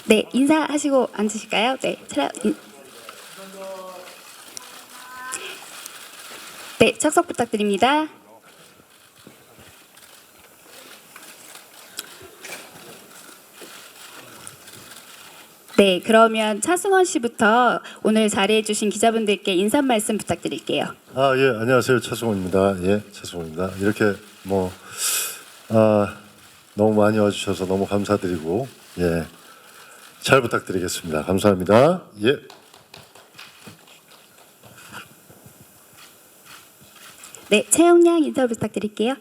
네, 인사하시고 앉으실까요? 네, 네, 착석 부탁드립니다. 네, 그러면 차승원 씨부터 오늘 자리해주신 기자분들께 인사 말씀 부탁드릴게요. 예, 안녕하세요. 차승원입니다. 예, 차승원입니다. 이렇게 너무 많이 와주셔서 너무 감사드리고, 예, 잘 부탁드리겠습니다. 감사합니다. 예. 네, 최영량 인사 부탁드릴게요.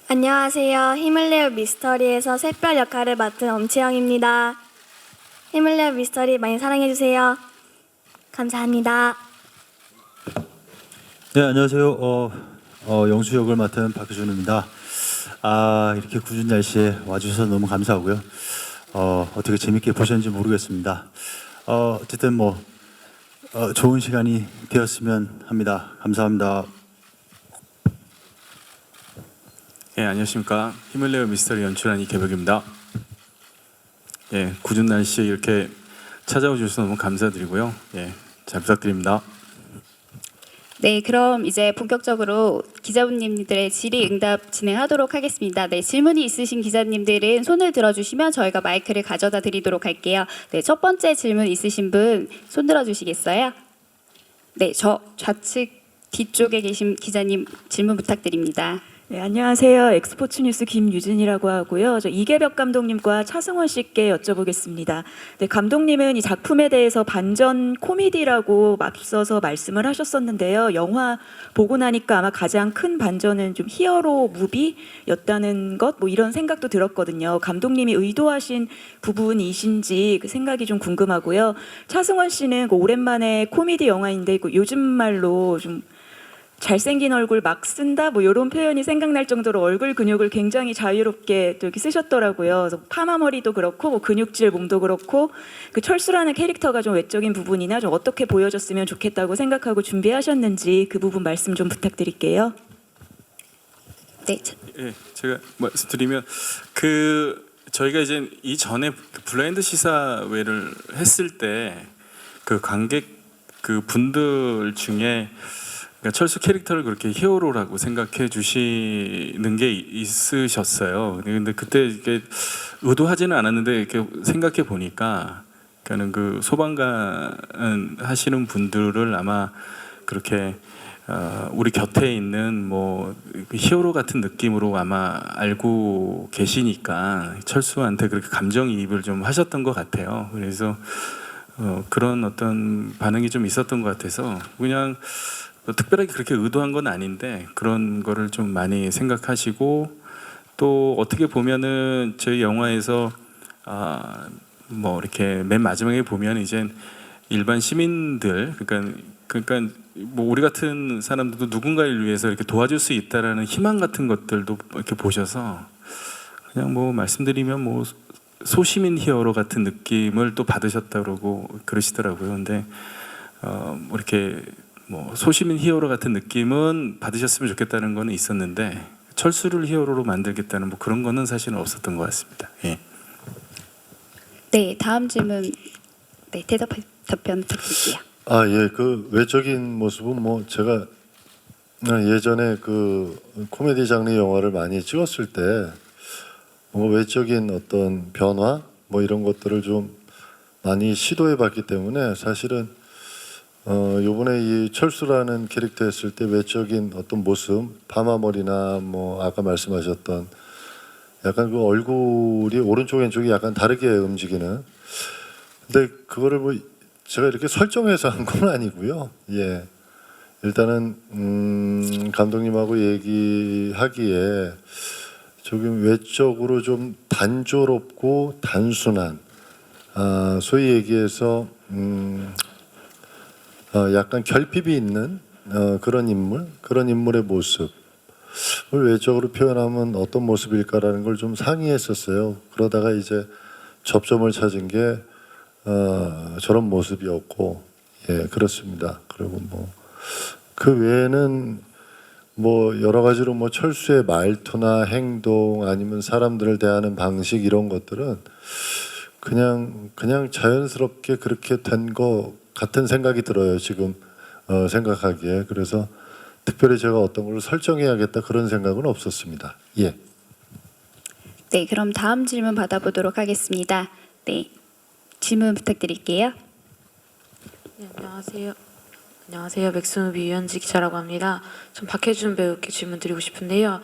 안녕하세요. 힘을 내요 미스터리에서 샛별 역할을 맡은 엄채영입니다. 힘을 내요 미스터리 많이 사랑해주세요. 감사합니다. 네, 안녕하세요. 영수 역을 맡은 박효준입니다. 이렇게 궂은 날씨에 와주셔서 너무 감사하고요. 어떻게 재밌게 보셨는지 모르겠습니다. 어쨌든 좋은 시간이 되었으면 합니다. 감사합니다. 예, 안녕하십니까. 힘을 내요 미스터리 연출한 이계벽입니다. 예, 궂은 날씨에 이렇게 찾아와 주셔서 너무 감사드리고요. 예, 잘 부탁드립니다. 네, 그럼 이제 본격적으로 기자분님들의 질의응답 진행하도록 하겠습니다. 네, 질문이 있으신 기자님들은 손을 들어주시면 저희가 마이크를 가져다 드리도록 할게요. 네, 첫 번째 질문 있으신 분 손 들어주시겠어요? 네, 저 좌측 뒤쪽에 계신 기자님 질문 부탁드립니다. 네, 안녕하세요. 엑스포츠 뉴스 김유진이라고 하고요. 저 이계벽 감독님과 차승원 씨께 여쭤보겠습니다. 네, 감독님은 이 작품에 대해서 반전 코미디라고 앞서서 말씀을 하셨었는데요. 영화 보고 나니까 아마 가장 큰 반전은 좀 히어로 무비였다는 것, 이런 생각도 들었거든요. 감독님이 의도하신 부분이신지 그 생각이 좀 궁금하고요. 차승원 씨는 오랜만에 코미디 영화인데 요즘 말로 좀 잘생긴 얼굴 막 쓴다 이런 표현이 생각날 정도로 얼굴 근육을 굉장히 자유롭게 또 이렇게 쓰셨더라고요. 그래서 파마 머리도 그렇고 근육질 몸도 그렇고 그 철수라는 캐릭터가 좀 외적인 부분이나 좀 어떻게 보여줬으면 좋겠다고 생각하고 준비하셨는지 그 부분 말씀 좀 부탁드릴게요. 네, 예, 제가 말씀드리면 저희가 이제 이전에 블라인드 시사회를 했을 때 그 관객 그 분들 중에 그러니까 철수 캐릭터를 그렇게 히어로라고 생각해 주시는 게 있으셨어요. 근데 그때 이게 의도하지는 않았는데 이렇게 생각해 보니까 그러니까는 그 소방관 하시는 분들을 아마 그렇게 우리 곁에 있는 그 히어로 같은 느낌으로 아마 알고 계시니까 철수한테 그렇게 감정이입을 좀 하셨던 것 같아요. 그래서 그런 어떤 반응이 좀 있었던 것 같아서 그냥 특별하게 그렇게 의도한 건 아닌데 그런 거를 좀 많이 생각하시고 또 어떻게 보면은 저희 영화에서 이렇게 맨 마지막에 보면 이제 일반 시민들 그러니까 우리 같은 사람들도 누군가를 위해서 이렇게 도와줄 수 있다라는 희망 같은 것들도 이렇게 보셔서 그냥 말씀드리면 소시민 히어로 같은 느낌을 또 받으셨다 그러고 그러시더라고요. 근데 이렇게 소시민 히어로 같은 느낌은 받으셨으면 좋겠다는 거는 있었는데 철수를 히어로로 만들겠다는 그런 거는 사실은 없었던 것 같습니다. 예. 네, 다음 질문 답변 부탁드릴게요. 예, 그 외적인 모습은 제가 예전에 그 코미디 장르 영화를 많이 찍었을 때 외적인 어떤 변화 이런 것들을 좀 많이 시도해 봤기 때문에 사실은 요번에 이 철수라는 캐릭터 했을 때 외적인 어떤 모습, 파마머리나 아까 말씀하셨던 약간 그 얼굴이 오른쪽 왼쪽이 약간 다르게 움직이는 근데 그거를 제가 이렇게 설정해서 한 건 아니고요. 예. 일단은 감독님하고 얘기하기에 조금 외적으로 좀 단조롭고 단순한 소위 얘기해서 약간 결핍이 있는 그런 인물의 모습을 외적으로 표현하면 어떤 모습일까라는 걸 좀 상의했었어요. 그러다가 이제 접점을 찾은 게 저런 모습이었고, 예, 그렇습니다. 그리고 그 외에는 뭐 여러 가지로 뭐 철수의 말투나 행동 아니면 사람들을 대하는 방식 이런 것들은 그냥 자연스럽게 그렇게 된 거 같은 생각이 들어요. 지금 생각하기에. 그래서 특별히 제가 어떤 걸 설정해야겠다 그런 생각은 없었습니다. 예. 네, 그럼 다음 질문 받아보도록 하겠습니다. 네, 질문 부탁드릴게요. 네, 안녕하세요. 안녕하세요. 맥스무비 유현지 기자라고 합니다. 전 박해준 배우께 질문 드리고 싶은데요.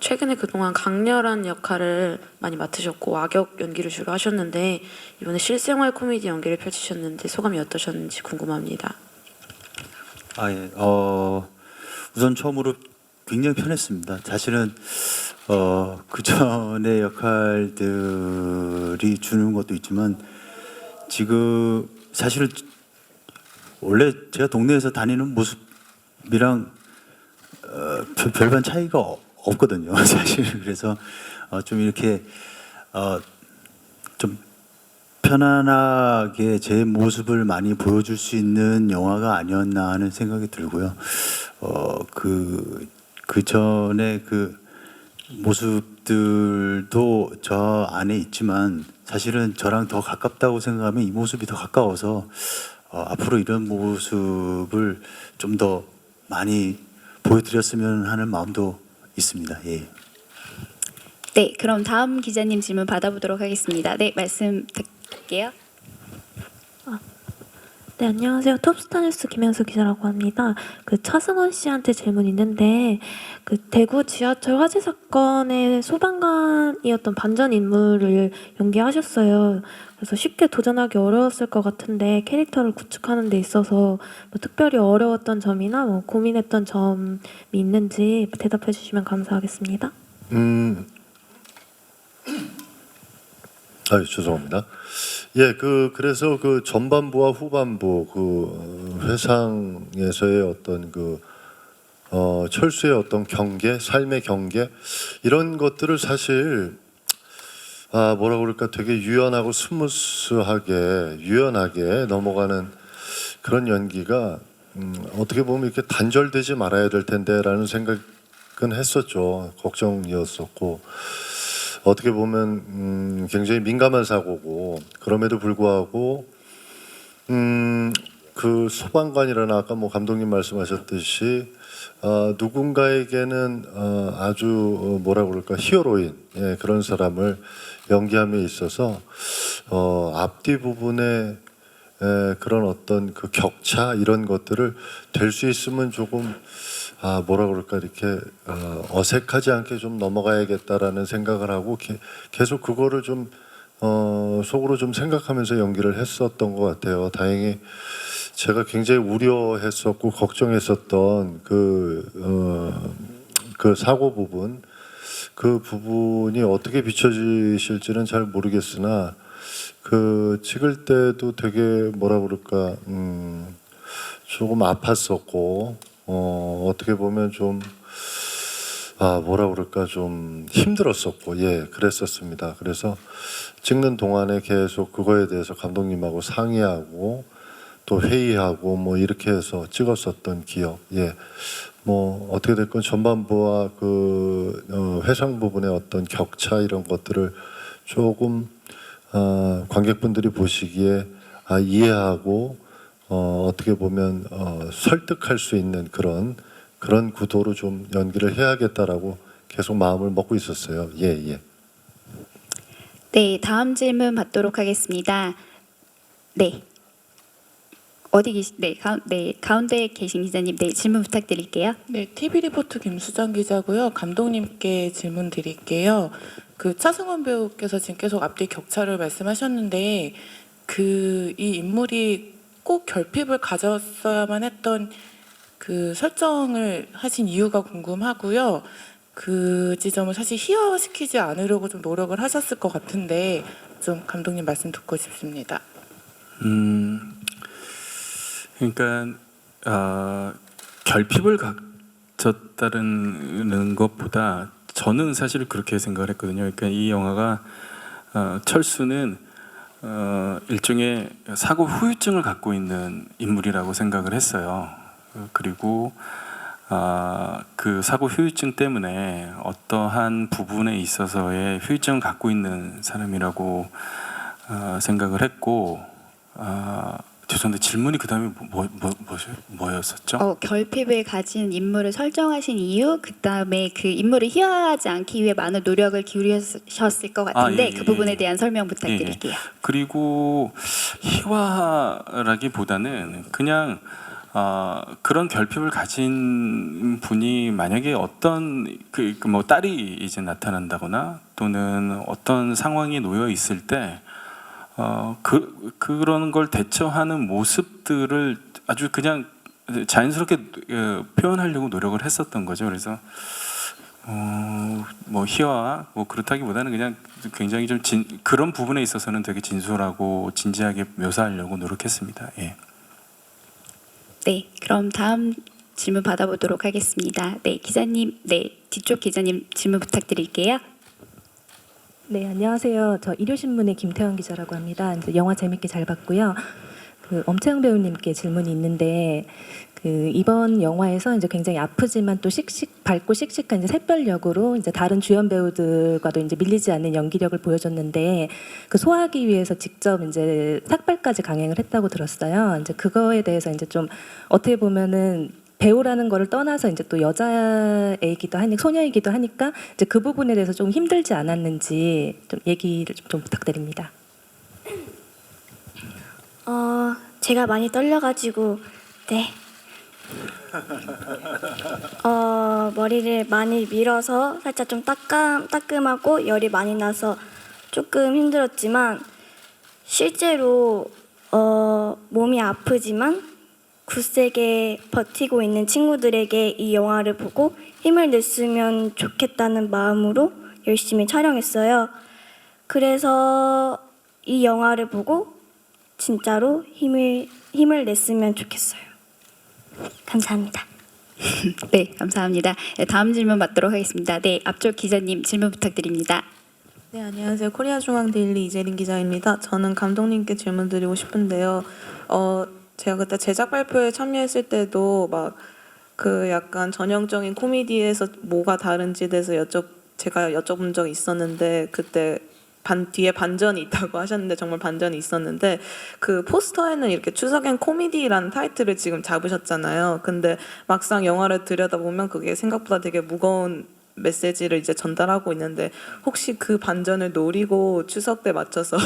최근에 그동안 강렬한 역할을 많이 맡으셨고 악역 연기를 주로 하셨는데 이번에 실생활 코미디 연기를 펼치셨는데 소감이 어떠셨는지 궁금합니다. 예. 우선 처음으로 굉장히 편했습니다. 사실은 그 전의 역할들이 주는 것도 있지만 지금 사실은 원래 제가 동네에서 다니는 모습이랑 별반 차이가 없거든요. 사실 그래서 좀 이렇게 좀 편안하게 제 모습을 많이 보여줄 수 있는 영화가 아니었나 하는 생각이 들고요. 그 전에 그 모습들도 저 안에 있지만 사실은 저랑 더 가깝다고 생각하면 이 모습이 더 가까워서 앞으로 이런 모습을 좀 더 많이 보여드렸으면 하는 마음도 있습니다. 예. 네, 그럼 다음 기자님 질문 받아보도록 하겠습니다. 네, 말씀 드릴게요. 네, 안녕하세요. 톱스타뉴스 김현수 기자라고 합니다. 그 차승원 씨한테 질문 있는데 그 대구 지하철 화재 사건의 소방관이었던 반전 인물을 연기하셨어요. 그래서 쉽게 도전하기 어려웠을 것 같은데 캐릭터를 구축하는 데 있어서 뭐 특별히 어려웠던 점이나 뭐 고민했던 점이 있는지 대답해 주시면 감사하겠습니다. 죄송합니다. 예, 그래서 그 전반부와 후반부 그 회상에서의 어떤 철수의 어떤 경계, 삶의 경계 이런 것들을 사실 뭐라 그럴까 되게 유연하고 스무스하게 유연하게 넘어가는 그런 연기가 어떻게 보면 이렇게 단절되지 말아야 될 텐데라는 생각은 했었죠. 걱정이었었고. 어떻게 보면 굉장히 민감한 사고고 그럼에도 불구하고 그 소방관이라나 아까 뭐 감독님 말씀하셨듯이 누군가에게는 아주 뭐라 그럴까 히어로인 그런 사람을 연기함에 있어서 앞뒤 부분에 그런 어떤 그 격차 이런 것들을 될 수 있으면 조금 뭐라 그럴까 이렇게 어색하지 않게 좀 넘어가야겠다라는 생각을 하고 계속 그거를 좀 속으로 좀 생각하면서 연기를 했었던 것 같아요. 다행히 제가 굉장히 우려했었고 걱정했었던 그 사고 부분 그 부분이 어떻게 비춰지실지는 잘 모르겠으나 그 찍을 때도 되게 뭐라 그럴까 조금 아팠었고 어떻게 보면 좀 뭐라 그럴까 좀 힘들었었고 그랬었습니다. 그래서 찍는 동안에 계속 그거에 대해서 감독님하고 상의하고 또 회의하고 뭐 이렇게 해서 찍었었던 기억. 뭐 어떻게 됐건 전반부와 그 회상 부분의 어떤 격차 이런 것들을 조금 관객분들이 보시기에 이해하고 어떻게 보면 설득할 수 있는 그런 구도로 좀 연기를 해야겠다라고 계속 마음을 먹고 있었어요. 네, 다음 질문 받도록 하겠습니다. 네, 어디 계시? 가운데 계신 기자님, 질문 부탁드릴게요. 네, TV 리포트 김수정 기자고요. 감독님께 질문 드릴게요. 그 차승원 배우께서 지금 계속 앞뒤 격차를 말씀하셨는데 이 인물이 꼭 결핍을 가졌어야만 했던 그 설정을 하신 이유가 궁금하고요. 그 지점을 사실 희화화시키지 않으려고 좀 노력을 하셨을 것 같은데 좀 감독님 말씀 듣고 싶습니다. 그러니까 결핍을 가졌다는 것보다 저는 사실 그렇게 생각을 했거든요. 그러니까 이 영화가 철수는 일종의 사고 후유증을 갖고 있는 인물이라고 생각을 했어요. 그리고 그 사고 후유증 때문에 어떠한 부분에 있어서의 후유증을 갖고 있는 사람이라고 생각을 했고, 죄송한데 질문이 그 다음에 뭐였었죠? 결핍을 가진 인물을 설정하신 이유, 그 다음에 그 인물을 희화하지 않기 위해 많은 노력을 기울이셨을 것 같은데 그 부분에 대한 설명 부탁드릴게요. 그리고 희화라기보다는 그냥 그런 결핍을 가진 분이 만약에 어떤 뭐 딸이 이제 나타난다거나 또는 어떤 상황이 놓여 있을 때 그런 걸 대처하는 모습들을 아주 그냥 자연스럽게 표현하려고 노력을 했었던 거죠. 그래서 뭐 희화 뭐 그렇다기보다는 그냥 굉장히 좀 그런 부분에 있어서는 되게 진솔하고 진지하게 묘사하려고 노력했습니다. 예. 네, 그럼 다음 질문 받아보도록 하겠습니다. 네, 기자님, 뒤쪽 기자님 질문 부탁드릴게요. 네, 안녕하세요. 저 일요신문의 김태환 기자라고 합니다. 이제 영화 재밌게 잘 봤고요. 그 엄채영 배우님께 질문이 있는데 그 이번 영화에서 이제 굉장히 아프지만 또 밝고 씩씩한 이제 샛별 역으로 이제 다른 주연 배우들과도 이제 밀리지 않는 연기력을 보여줬는데 그 소화하기 위해서 직접 이제 삭발까지 강행을 했다고 들었어요. 이제 그거에 대해서 이제 좀 어떻게 보면은 배우라는 거를 떠나서 이제 또 여자애이기도 하니 소녀이기도 하니까 이제 그 부분에 대해서 좀 힘들지 않았는지 좀 얘기를 좀 부탁드립니다. 제가 많이 떨려가지고 네. 머리를 많이 밀어서 살짝 좀 따끔하고 열이 많이 나서 조금 힘들었지만 실제로 몸이 아프지만 굳세게 버티고 있는 친구들에게 이 영화를 보고 힘을 냈으면 좋겠다는 마음으로 열심히 촬영했어요. 그래서 이 영화를 보고 진짜로 힘을 냈으면 좋겠어요. 감사합니다. 네, 감사합니다. 네, 다음 질문 받도록 하겠습니다. 네, 앞쪽 기자님 질문 부탁드립니다. 네, 안녕하세요. 코리아중앙데일리 이재린 기자입니다. 저는 감독님께 질문 드리고 싶은데요. 제가 그때 제작 발표에 참여했을 때도 막 그 약간 전형적인 코미디에서 뭐가 다른지에 대해서 제가 여쭤본 적이 있었는데 그때 뒤에 반전이 있다고 하셨는데 정말 반전이 있었는데 그 포스터에는 이렇게 추석엔 코미디라는 타이틀을 지금 잡으셨잖아요. 근데 막상 영화를 들여다보면 그게 생각보다 되게 무거운 메시지를 이제 전달하고 있는데 혹시 그 반전을 노리고 추석 때 맞춰서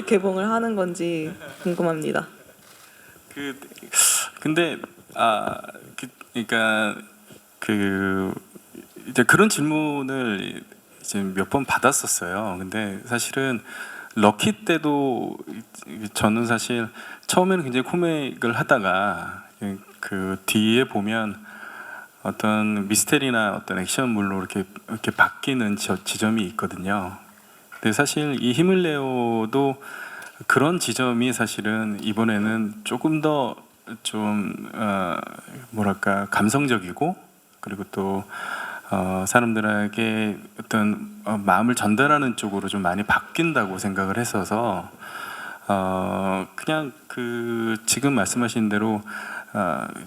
개봉을 하는 건지 궁금합니다. 근데 그러니까 이제 그런 질문을 이제 몇 번 받았었어요. 근데 사실은 럭키 때도 저는 사실 처음에는 굉장히 코믹을 하다가 그 뒤에 보면 어떤 미스테리나 어떤 액션물로 이렇게 바뀌는 지점이 있거든요. 근데 사실 이 힘을 내어도 그런 지점이 사실은 이번에는 조금 더 좀 뭐랄까 감성적이고 그리고 또 사람들에게 어떤 마음을 전달하는 쪽으로 좀 많이 바뀐다고 생각을 했어서 그냥 지금 말씀하신 대로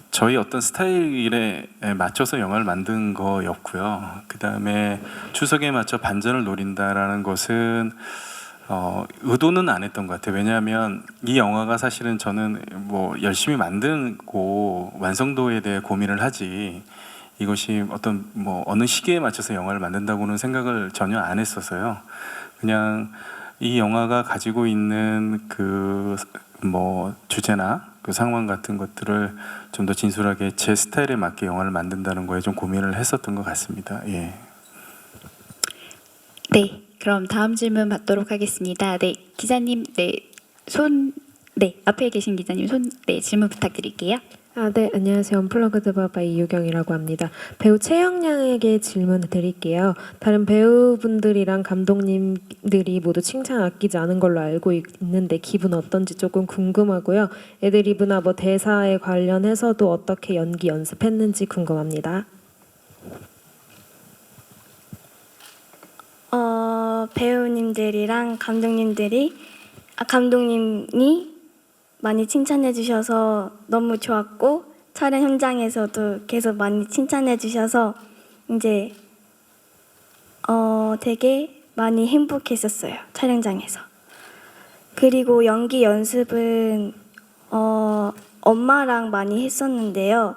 저희 어떤 스타일에 맞춰서 영화를 만든 거였고요. 그 다음에 추석에 맞춰 반전을 노린다라는 것은 의도는 안 했던 것 같아요. 왜냐하면 이 영화가 사실은 저는 뭐 열심히 만들고 완성도에 대해 고민을 하지 이것이 어떤 뭐 어느 시기에 맞춰서 영화를 만든다고는 생각을 전혀 안 했었어요. 그냥 이 영화가 가지고 있는 그 뭐 주제나 그 상황 같은 것들을 좀 더 진솔하게 제 스타일에 맞게 영화를 만든다는 거에 좀 고민을 했었던 것 같습니다. 예. 네, 그럼 다음 질문 받도록 하겠습니다. 네, 기자님, 앞에 계신 기자님 질문 부탁드릴게요. 네, 안녕하세요. 언플러그드 바바 이유경이라고 합니다. 배우 최영량에게 질문을 드릴게요. 다른 배우분들이랑 감독님들이 모두 칭찬 아끼지 않은 걸로 알고 있는데 기분 어떤지 조금 궁금하고요. 애드리브나 뭐 대사에 관련해서도 어떻게 연기 연습했는지 궁금합니다. 배우님들이랑 감독님이 많이 칭찬해 주셔서 너무 좋았고 촬영 현장에서도 계속 많이 칭찬해 주셔서 이제 되게 많이 행복했었어요. 촬영장에서. 그리고 연기 연습은 엄마랑 많이 했었는데요.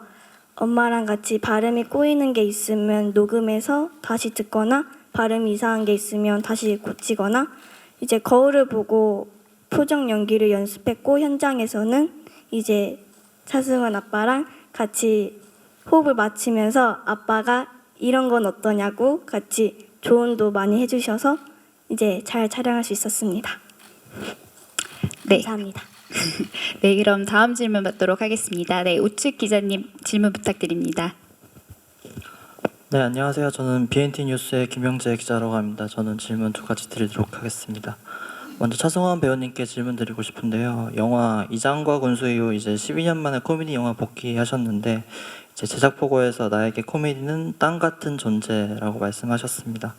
엄마랑 같이 발음이 꼬이는 게 있으면 녹음해서 다시 듣거나 발음이 이상한 게 있으면 다시 고치거나 이제 거울을 보고 표정 연기를 연습했고 현장에서는 이제 차승원 아빠랑 같이 호흡을 맞추면서 아빠가 이런 건 어떠냐고 같이 조언도 많이 해주셔서 이제 잘 촬영할 수 있었습니다. 네. 감사합니다. 네, 그럼 다음 질문 받도록 하겠습니다. 네, 우측 기자님 질문 부탁드립니다. 네, 안녕하세요. 저는 BNT 뉴스의 김영재 기자라고 합니다. 저는 질문 두 가지 드리도록 하겠습니다. 먼저 차승원 배우님께 질문 드리고 싶은데요. 영화 이장과 군수 이후 이제 12년 만에 코미디 영화 복귀하셨는데 이제 제작 보고에서 나에게 코미디는 땅 같은 존재라고 말씀하셨습니다.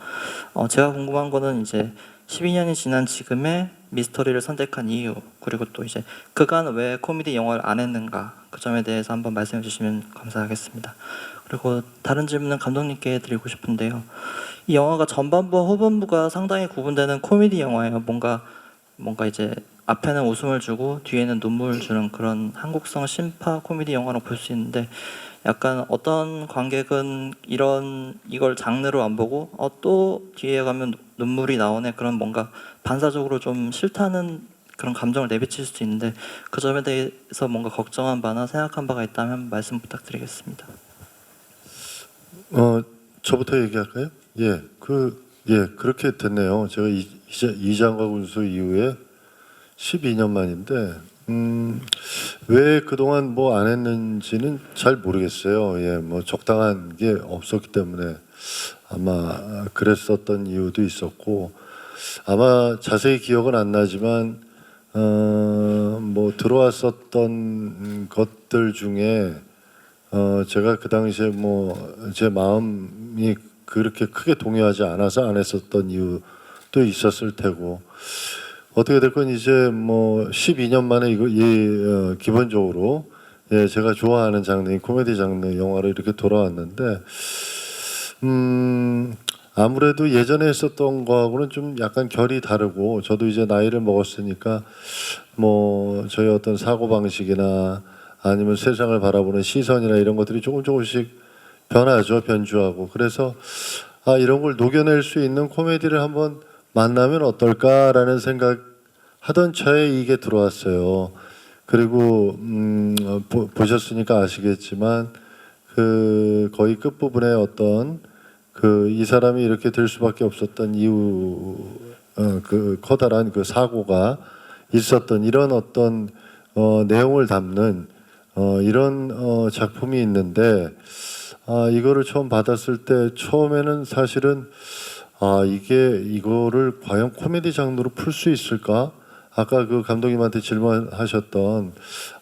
제가 궁금한 거는 이제 12년이 지난 지금의 미스터리를 선택한 이유, 그리고 또 이제 그간 왜 코미디 영화를 안 했는가, 그 점에 대해서 한번 말씀해 주시면 감사하겠습니다. 그리고 다른 질문은 감독님께 드리고 싶은데요. 이 영화가 전반부와 후반부가 상당히 구분되는 코미디 영화예요. 뭔가 이제 앞에는 웃음을 주고 뒤에는 눈물을 주는 그런 한국성 신파 코미디 영화로 볼 수 있는데, 약간 어떤 관객은 이걸 장르로 안 보고 또 뒤에 가면 눈물이 나오네, 그런 뭔가 반사적으로 좀 싫다는 그런 감정을 내비칠 수도 있는데, 그 점에 대해서 뭔가 걱정한 바나 생각한 바가 있다면 말씀 부탁드리겠습니다. 저부터 얘기할까요? 그렇게 됐네요. 제가 이장과 군수 이후에 12년 만인데 왜 그동안 뭐 안 했는지는 잘 모르겠어요. 뭐 적당한 게 없었기 때문에 아마 그랬었던 이유도 있었고, 아마 자세히 기억은 안 나지만 뭐 들어왔었던 것들 중에 제가 그 당시에 뭐 제 마음이 그렇게 크게 동요하지 않아서 안 했었던 이유도 있었을 테고, 어떻게 됐건 이제 뭐 12년 만에 기본적으로 제가 좋아하는 장르인 코미디 장르 영화로 이렇게 돌아왔는데, 아무래도 예전에 했었던 거하고는 좀 약간 결이 다르고, 저도 이제 나이를 먹었으니까 뭐 저희 어떤 사고 방식이나 아니면 세상을 바라보는 시선이나 이런 것들이 조금씩 변하죠. 변주하고. 그래서 이런 걸 녹여낼 수 있는 코미디를 한번 만나면 어떨까라는 생각하던 차에 이게 들어왔어요. 그리고 보셨으니까 아시겠지만 그 거의 끝부분에 어떤 이 사람이 이렇게 될 수밖에 없었던 이유, 그 커다란 그 사고가 있었던 이런 어떤 내용을 담는 이런 작품이 있는데, 이거를 처음 받았을 때 처음에는 사실은 이거를 과연 코미디 장르로 풀 수 있을까? 아까 그 감독님한테 질문하셨던,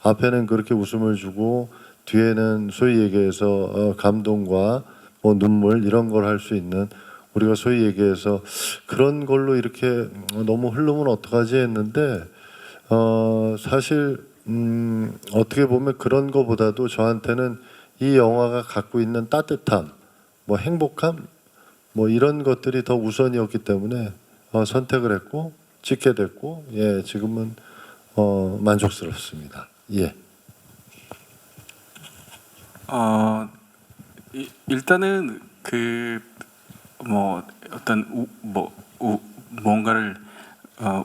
앞에는 그렇게 웃음을 주고 뒤에는 소위 얘기해서 감동과 뭐 눈물 이런 걸 할 수 있는, 우리가 소위 얘기해서 그런 걸로 이렇게 너무 흐르면 어떡하지 했는데, 사실 어떻게 보면 그런 거보다도 저한테는 이 영화가 갖고 있는 따뜻함, 뭐 행복함, 뭐 이런 것들이 더 우선이었기 때문에 선택을 했고 찍게 됐고, 지금은 만족스럽습니다. 일단은 뭐 어떤 뭔가를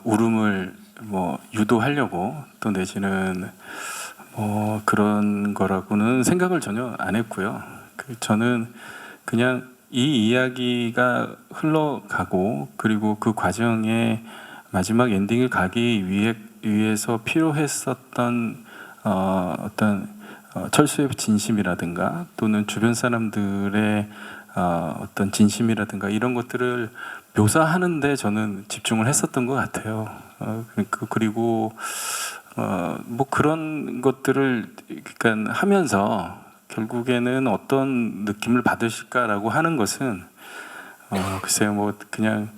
울음을 뭐 유도하려고 또 내지는 뭐 그런 거라고는 생각을 전혀 안 했고요. 저는 그냥 이 이야기가 흘러가고, 그리고 그 과정에 마지막 엔딩을 가기 위해서 필요했었던 어떤 철수의 진심이라든가 또는 주변 사람들의 어떤 진심이라든가 이런 것들을 묘사하는데 저는 집중을 했었던 것 같아요. 그리고 뭐 그런 것들을 그러니까 하면서 결국에는 어떤 느낌을 받으실까라고 하는 것은 글쎄요, 뭐 그냥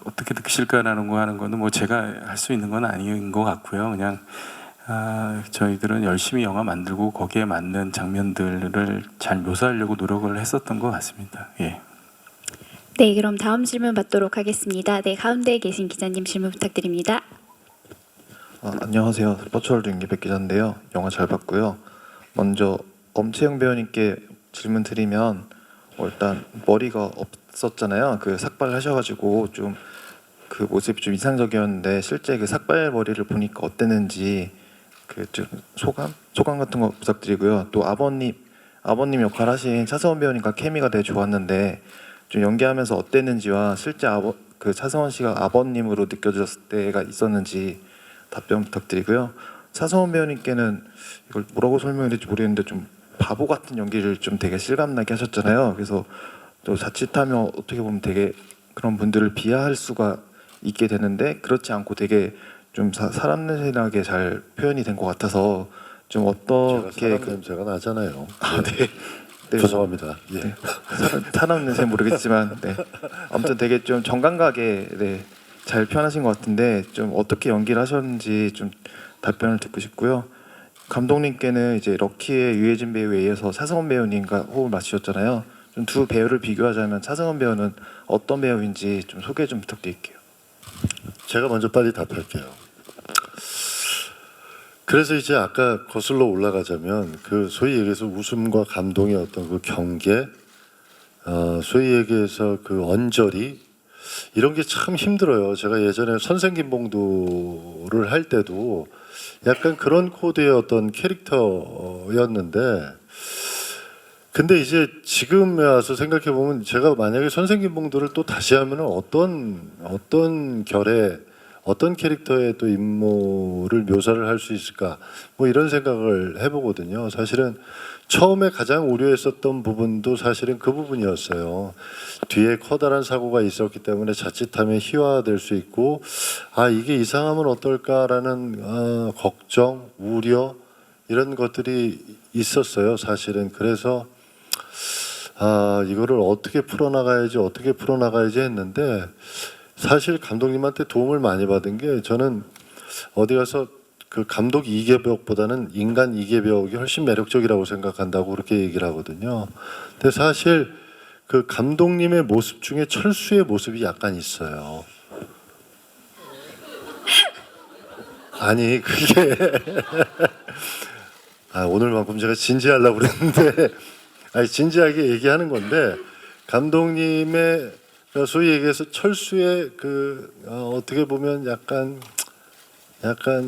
어떻게 느끼실까라는 거 하는 거는 뭐 제가 할 수 있는 건 아닌 것 같고요. 그냥 저희들은 열심히 영화 만들고 거기에 맞는 장면들을 잘 묘사하려고 노력을 했었던 것 같습니다. 예. 네, 그럼 다음 질문 받도록 하겠습니다. 네, 가운데에 계신 기자님 질문 부탁드립니다. 안녕하세요. 스포츠월드 임기백 기자인데요. 영화 잘 봤고요. 먼저 엄채영 배우님께 질문 드리면 일단 머리가 없었잖아요. 그 삭발하셔가지고 좀 그 모습이 좀 이상적이었는데 실제 그 삭발 머리를 보니까 어땠는지 그 좀 소감 같은 거 부탁드리고요. 또 아버님 역할 하신 차승원 배우님과 케미가 되게 좋았는데 좀 연기하면서 어땠는지와 실제 그 차승원 씨가 아버님으로 느껴졌을 때가 있었는지 답변 부탁드리고요. 차승원 배우님께는 이걸 뭐라고 설명해야 될지 모르겠는데 좀 바보 같은 연기를 좀 되게 실감나게 하셨잖아요. 그래서 또 자칫하면 어떻게 보면 되게 그런 분들을 비하할 수가 있게 되는데 그렇지 않고 되게 좀 사람내나게 잘 표현이 된 것 같아서 좀 어떻게 제가 사람 냄새가 나잖아요. 네. 네. 죄송합니다. 예. 네. 사람 냄새 모르겠지만 네. 아무튼 되게 좀 정감가게 네. 잘 표현하신 것 같은데 좀 어떻게 연기를 하셨는지 좀 답변을 듣고 싶고요. 감독님께는 이제 럭키의 유해진 배우에 이어서 차승원 배우님과 호흡을 맞추셨잖아요. 좀 두 배우를 비교하자면 차승원 배우는 어떤 배우인지 좀 소개 좀 부탁드릴게요. 제가 먼저 빨리 답할게요. 그래서 이제 아까 거슬러 올라가자면 그 소위 얘기해서 웃음과 감동의 어떤 그 경계, 소위 얘기해서 그 언저리 이런 게 참 힘들어요. 제가 예전에 선생김봉두를 할 때도 약간 그런 코드의 어떤 캐릭터였는데 근데 이제 지금에 와서 생각해 보면 제가 만약에 선생김봉두를 또 다시 하면은 어떤 결의 어떤 캐릭터의 또 인물을 묘사를 할 수 있을까 뭐 이런 생각을 해보거든요. 사실은 처음에 가장 우려했었던 부분도 사실은 그 부분이었어요. 뒤에 커다란 사고가 있었기 때문에 자칫하면 희화될 수 있고 이게 이상하면 어떨까라는 걱정, 우려 이런 것들이 있었어요. 사실은 그래서 이거를 어떻게 풀어나가야지 했는데 사실 감독님한테 도움을 많이 받은 게 저는 어디 가서 그 감독 이계벽보다는 인간 이계벽이 훨씬 매력적이라고 생각한다고 그렇게 얘기를 하거든요. 근데 사실 그 감독님의 모습 중에 철수의 모습이 약간 있어요. 아니 그게 오늘만큼 제가 진지하려고 그랬는데 진지하게 얘기하는 건데 감독님의 소위 얘기해서 철수의 그 어떻게 보면 약간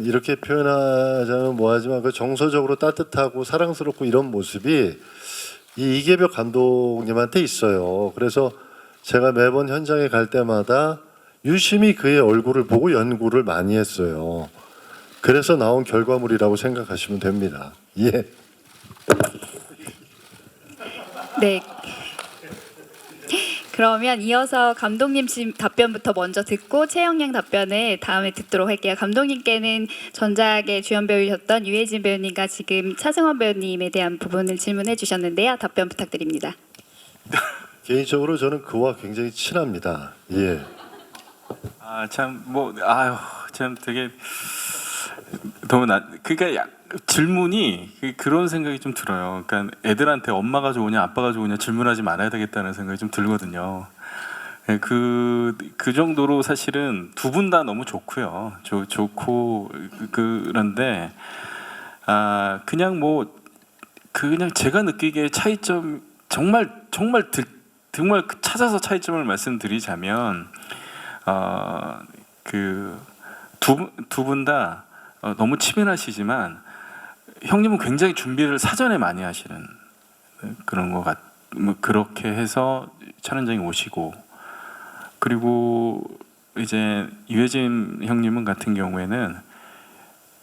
이렇게 표현하자면 뭐하지만 그 정서적으로 따뜻하고 사랑스럽고 이런 모습이 이 이계벽 감독님한테 있어요. 그래서 제가 매번 현장에 갈 때마다 유심히 그의 얼굴을 보고 연구를 많이 했어요. 그래서 나온 결과물이라고 생각하시면 됩니다. 예. 네. 그러면 이어서 감독님 답변부터 먼저 듣고 채영양 답변을 다음에 듣도록 할게요. 감독님께는 전작의 주연 배우셨던 유해진 배우님과 지금 차승원 배우님에 대한 부분을 질문해 주셨는데요. 답변 부탁드립니다. 개인적으로 저는 그와 굉장히 친합니다. 예. 참 되게 너무 그러니까 질문이 그런 생각이 좀 들어요. 그러니까 애들한테 엄마가 좋으냐 아빠가 좋으냐 질문하지 말아야 되겠다는 생각이 좀 들거든요. 그 정도로 사실은 두 분 다 너무 좋고요. 좋고 그런데 그냥 제가 느끼기에 차이점 정말 찾아서 차이점을 말씀드리자면 두 분 다 너무 치밀하시지만 형님은 굉장히 준비를 사전에 많이 하시는 그런 것 그렇게 해서 촬영장에 오시고 그리고 이제 유해진 형님은 같은 경우에는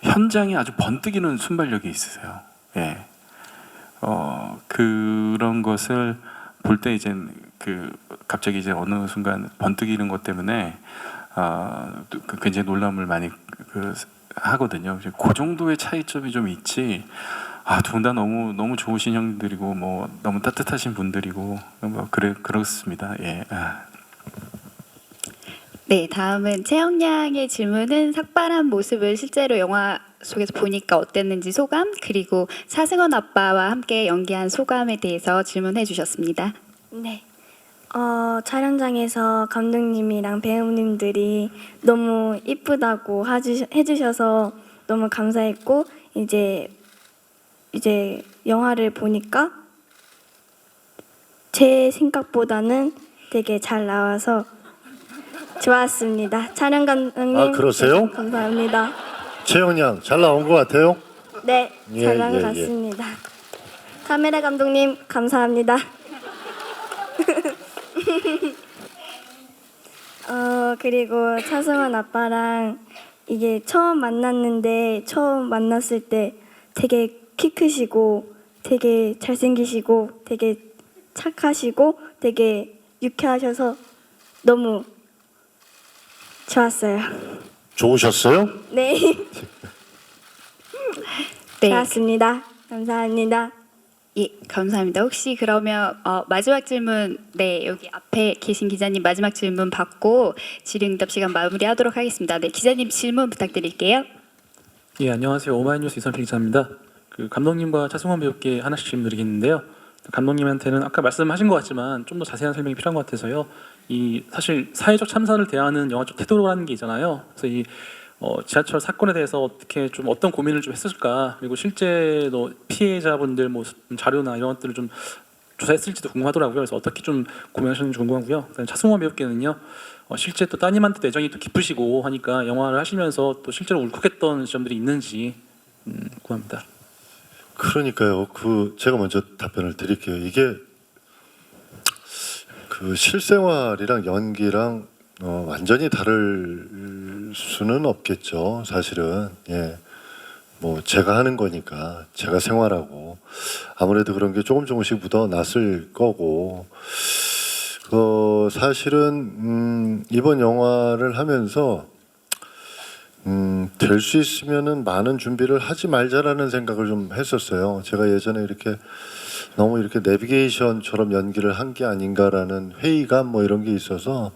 현장에 아주 번뜩이는 순발력이 있으세요. 예. 그런 것을 볼 때 이제 갑자기 이제 어느 순간 번뜩이는 것 때문에 굉장히 놀람을 많이 하거든요. 그 정도의 차이점이 좀 있지. 두 분 다 너무 좋으신 형들이고 너무 따뜻하신 분들이고 그렇습니다. 예. 네, 다음은 채영양의 질문은 삭발한 모습을 실제로 영화 속에서 보니까 어땠는지 소감, 그리고 차승원 아빠와 함께 연기한 소감에 대해서 질문해 주셨습니다. 네. 촬영장에서 감독님이랑 배우님들이 너무 이쁘다고 해주셔서 너무 감사했고 이제 영화를 보니까 제 생각보다는 되게 잘 나와서 좋았습니다. 촬영 감독님. 아, 그러세요? 네, 감사합니다. 채영 양 잘 나온 것 같아요? 네, 예, 잘 나온 예, 것 예. 같습니다. 카메라 감독님 감사합니다. 그리고 차승원 아빠랑 이게 처음 만났을 때 되게 키 크시고 되게 잘생기시고 되게 착하시고 되게 유쾌하셔서 너무 좋았어요. 좋으셨어요? 네. 네. 좋았습니다. 감사합니다. 예, 감사합니다. 혹시 그러면 마지막 질문, 네, 여기 앞에 계신 기자님 마지막 질문 받고 질의응답 시간 마무리하도록 하겠습니다. 네, 기자님 질문 부탁드릴게요. 예, 안녕하세요. 오마이뉴스 이선필 기자입니다. 그 감독님과 차승원 배우께 하나씩 질문드리겠는데요. 감독님한테는 아까 말씀하신 것 같지만 좀 더 자세한 설명이 필요한 것 같아서요. 이 사실 사회적 참사를 대하는 영화적 태도라는 게 있잖아요. 그래서 이 지하철 사건에 대해서 어떻게 좀 어떤 고민을 좀 했을까, 그리고 실제 피해자분들 뭐 자료나 이런 것들을 좀 조사했을지도 궁금하더라고요. 그래서 어떻게 좀 고민하셨는지 궁금하고요. 그다음에 차승원 배우께는요, 실제 또 따님한테 애정이 또 깊으시고 하니까 영화를 하시면서 또 실제로 울컥했던 지점들이 있는지 궁금합니다. 그러니까요. 제가 먼저 답변을 드릴게요. 이게 그 실생활이랑 연기랑 완전히 다를 수는 없겠죠. 사실은 예, 뭐 제가 하는 거니까 제가 생활하고 아무래도 그런 게 조금씩 묻어났을 거고. 사실은 이번 영화를 하면서 될 수 있으면은 많은 준비를 하지 말자라는 생각을 좀 했었어요. 제가 예전에 이렇게 너무 이렇게 내비게이션처럼 연기를 한 게 아닌가라는 회의감 뭐 이런 게 있어서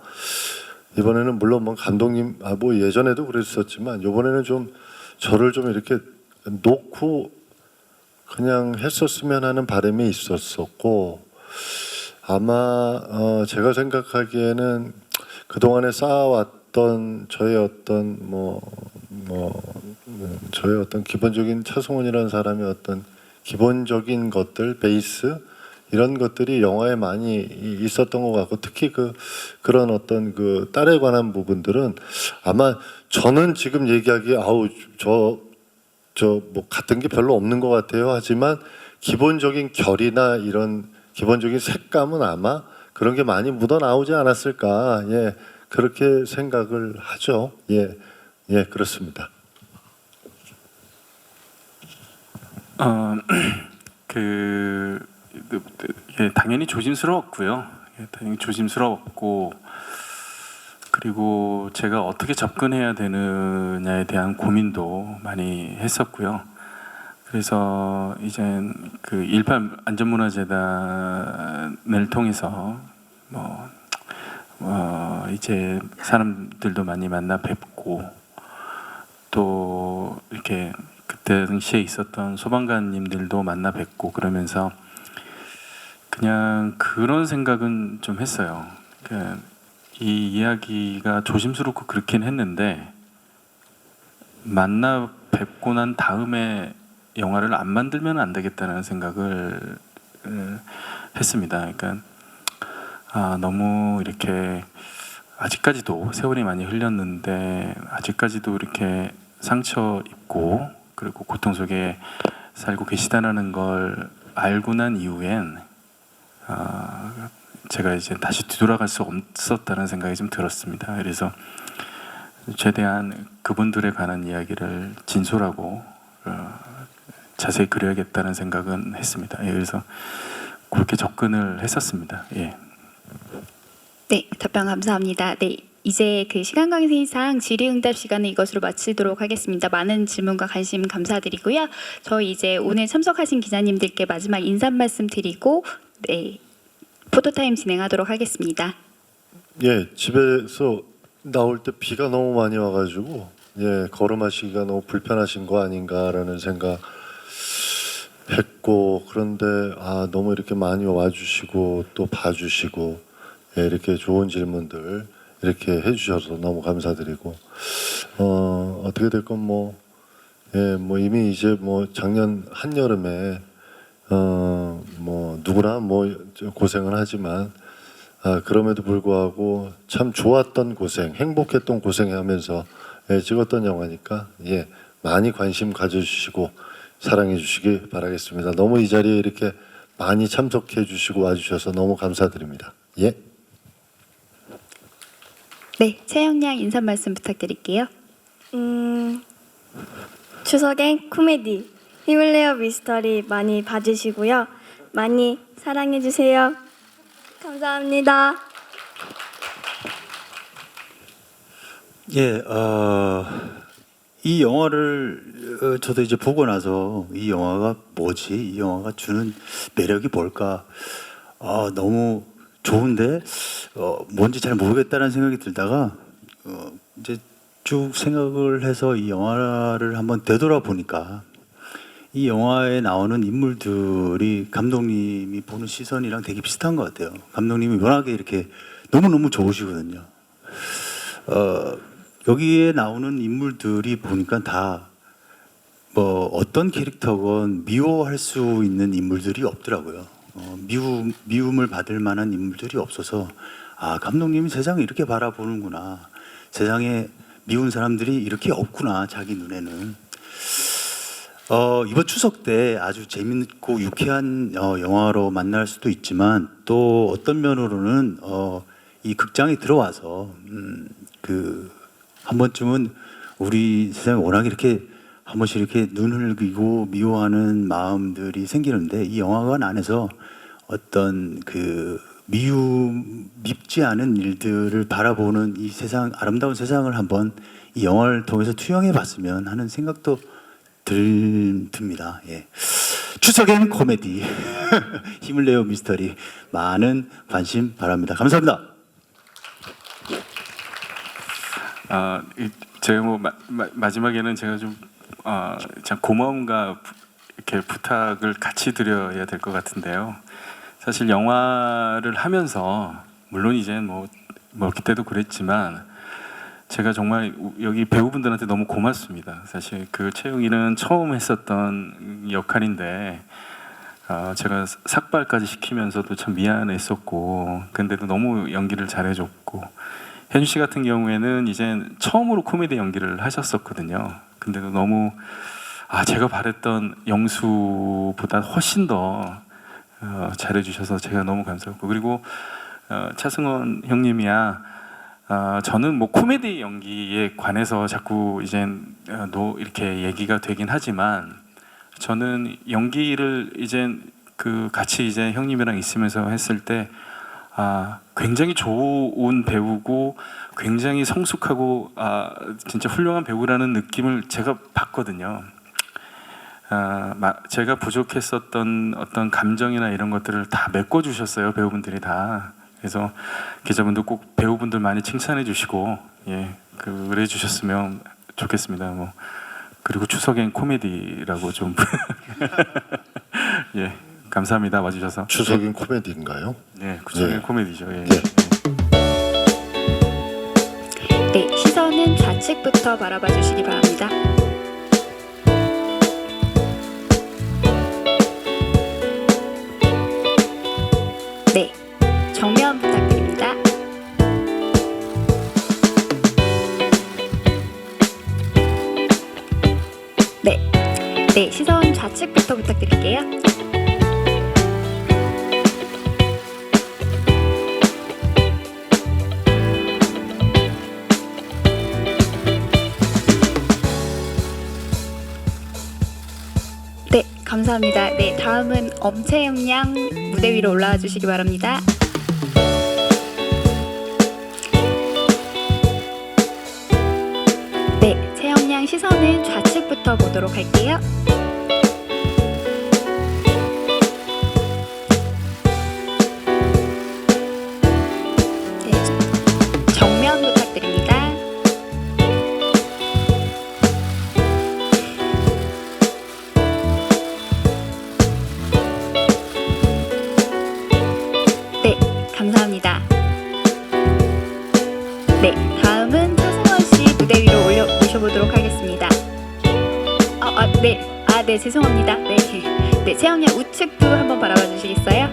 이번에는 물론 뭐 감독님 뭐 예전에도 그랬었지만 이번에는 좀 저를 좀 이렇게 놓고 그냥 했었으면 하는 바람이 있었었고, 아마 제가 생각하기에는 그동안에 쌓아왔던 저의 어떤 저의 어떤 기본적인 차승원이라는 사람의 어떤 기본적인 것들, 베이스 이런 것들이 영화에 많이 있었던 것 같고, 특히 그런 어떤 그 딸에 관한 부분들은 아마 저는 지금 얘기하기에 뭐 같은 게 별로 없는 것 같아요. 하지만 기본적인 결이나 이런 기본적인 색감은 아마 그런 게 많이 묻어 나오지 않았을까. 예, 그렇게 생각을 하죠. 예, 그렇습니다. 예, 당연히 조심스러웠고요. 예, 당연히 조심스러웠고, 그리고 제가 어떻게 접근해야 되느냐에 대한 고민도 많이 했었고요. 그래서 이제 그 18 안전문화재단을 통해서 이제 사람들도 많이 만나 뵙고, 또 이렇게 그때 당시에 있었던 소방관님들도 만나 뵙고 그러면서 그냥 그런 생각은 좀 했어요. 이 이야기가 조심스럽고 그렇긴 했는데 만나 뵙고 난 다음에 영화를 안 만들면 안 되겠다는 생각을 했습니다. 그러니까 너무 이렇게 아직까지도 세월이 많이 흘렸는데 아직까지도 이렇게 상처 입고 그리고 고통 속에 살고 계시다는 걸 알고 난 이후엔 제가 이제 다시 뒤돌아갈 수 없었다는 생각이 좀 들었습니다. 그래서 최대한 그분들에 관한 이야기를 진솔하고 자세히 그려야겠다는 생각은 했습니다. 예, 그래서 그렇게 접근을 했었습니다. 예. 네, 답변 감사합니다. 네, 이제 그 시간 관계상 질의응답 시간을 이것으로 마치도록 하겠습니다. 많은 질문과 관심 감사드리고요. 저희 이제 오늘 참석하신 기자님들께 마지막 인사 말씀 드리고 네, 포토타임 진행하도록 하겠습니다. 예, 집에서 나올 때 비가 너무 많이 와가지고 걸음하시기가 너무 불편하신 거 아닌가라는 생각 했고, 그런데 너무 이렇게 많이 와주시고 또 봐주시고 이렇게 좋은 질문들 이렇게 해주셔서 너무 감사드리고, 어떻게 됐건 뭐 이미 이제 작년 한여름에 누구나 고생을 하지만 그럼에도 불구하고 참 좋았던 고생, 행복했던 고생하면서 찍었던 영화니까 많이 관심 가져주시고 사랑해 주시기 바라겠습니다. 너무 이 자리에 이렇게 많이 참석해 주시고 와주셔서 너무 감사드립니다. 예. 네, 최영양 인사 말씀 부탁드릴게요. 추석엔 코미디 힘을 내요 미스터리 많이 봐주시고요. 많이 사랑해 주세요. 감사합니다. 예, 이 영화를 저도 이제 보고 나서 이 영화가 뭐지? 이 영화가 주는 매력이 뭘까? 너무 좋은데 뭔지 잘 모르겠다는 생각이 들다가 이제 쭉 생각을 해서 이 영화를 한번 되돌아보니까 이 영화에 나오는 인물들이 감독님이 보는 시선이랑 되게 비슷한 것 같아요. 감독님이 워낙에 이렇게 너무너무 좋으시거든요. 여기에 나오는 인물들이 보니까 다 어떤 캐릭터건 미워할 수 있는 인물들이 없더라고요. 미움을 받을 만한 인물들이 없어서 감독님이 세상을 이렇게 바라보는구나. 세상에 미운 사람들이 이렇게 없구나, 자기 눈에는. 이번 추석 때 아주 재밌고 유쾌한 영화로 만날 수도 있지만 또 어떤 면으로는 이 극장에 들어와서 한 번쯤은 우리 세상에 워낙 이렇게 한 번씩 이렇게 눈을 그리고 미워하는 마음들이 생기는데 이 영화관 안에서 어떤 밉지 않은 일들을 바라보는 이 세상, 아름다운 세상을 한번 이 영화를 통해서 투영해 봤으면 하는 생각도 듭니다. 예. 추석엔 코미디 힘을 내요 미스터리 많은 관심 바랍니다. 감사합니다. 제가 마지막에는 제가 좀 참 고마움과 이렇게 부탁을 같이 드려야 될 것 같은데요. 사실 영화를 하면서 물론 이제 그때도 그랬지만 제가 정말 여기 배우분들한테 너무 고맙습니다. 사실 채용이는 처음 했었던 역할인데 제가 삭발까지 시키면서도 참 미안했었고, 근데도 너무 연기를 잘해줬고, 현주 씨 같은 경우에는 이제 처음으로 코미디 연기를 하셨었거든요. 근데도 너무 제가 바랬던 영수보다 훨씬 더 잘해주셔서 제가 너무 감사했고, 그리고 차승원 형님이야 저는 코미디 연기에 관해서 자꾸 이제 이렇게 얘기가 되긴 하지만 저는 연기를 이제 같이 이제 형님이랑 있으면서 했을 때 굉장히 좋은 배우고 굉장히 성숙하고 진짜 훌륭한 배우라는 느낌을 제가 받거든요. 제가 부족했었던 어떤 감정이나 이런 것들을 다 메꿔주셨어요, 배우분들이 다. 그래서 기자분들 꼭 배우분들 많이 칭찬해 주시고 그래 주셨으면 좋겠습니다. 그리고 추석엔 코미디라고 좀 감사합니다, 와주셔서. 추석엔 코미디인가요? 네, 추석엔 코미디죠. 네, 시선은 좌측부터 바라봐 주시기 바랍니다. 네, 정면 부탁드립니다. 네, 시선 좌측부터 부탁드릴게요. 네, 감사합니다. 네, 다음은 엄채영 양 무대 위로 올라와 주시기 바랍니다. 네, 채영 양 시선은 좌측부터 보도록 할게요. 네, 정면 부탁드립니다. 네, 죄송합니다. 네, 네, 채영양 우측도 한번 바라봐 주시겠어요?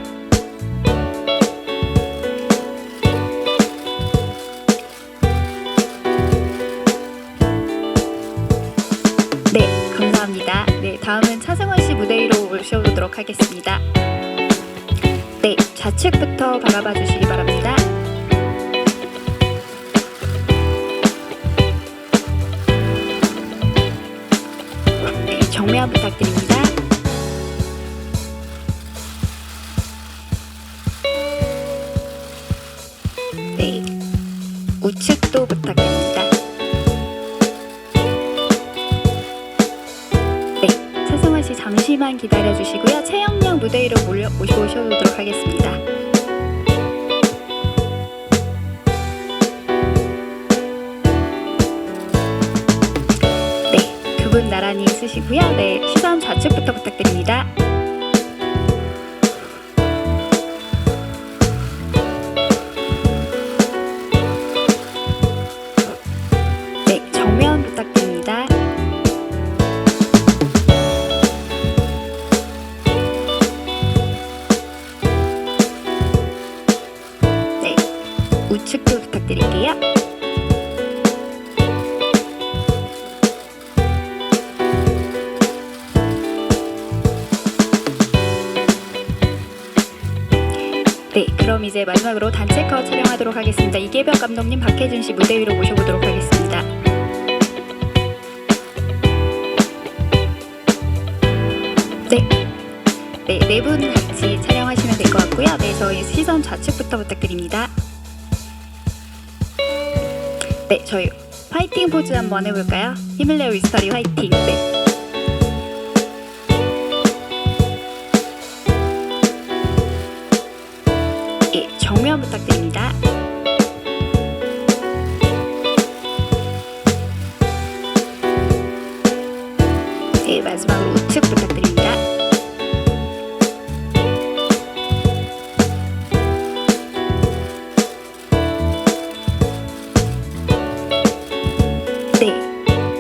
네, 감사합니다. 네, 다음은 차승원 씨 무대 위로 모셔보도록 하겠습니다. 네, 좌측부터 바라봐 주시기 바랍니다. 네, 정면 부탁드립니다. 네, 우측도 부탁드립니다. 네, 차승원 씨 잠시만 기다려 주시고요. 채영양 무대 위로 모셔보도록 하겠습니다. 네, 두 분 나란히 쓰시고요. 네, 시선 좌측부터 부탁드립니다. 네, 정면 부탁드립니다. 네, 우측도 부탁드릴게요. 네, 그럼 이제 마지막으로 단체 컷 촬영하도록 하겠습니다. 이계벽 감독님, 박혜준 씨 무대 위로 모셔보도록 하겠습니다. 네, 네, 네 분 같이 촬영하시면 될 것 같고요. 네, 저희 시선 좌측부터 부탁드립니다. 네, 저희 화이팅 포즈 한번 해볼까요? 힘을 내요 위스터리 화이팅. 네. 예, 정면 부탁드립니다. 네, 마지막으로 우측 부탁드립니다. 네,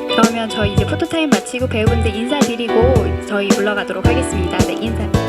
그러면 저희 이제 포토타임 마치고 배우분들 인사드리고 저희 물러가도록 하겠습니다. 네, 인사.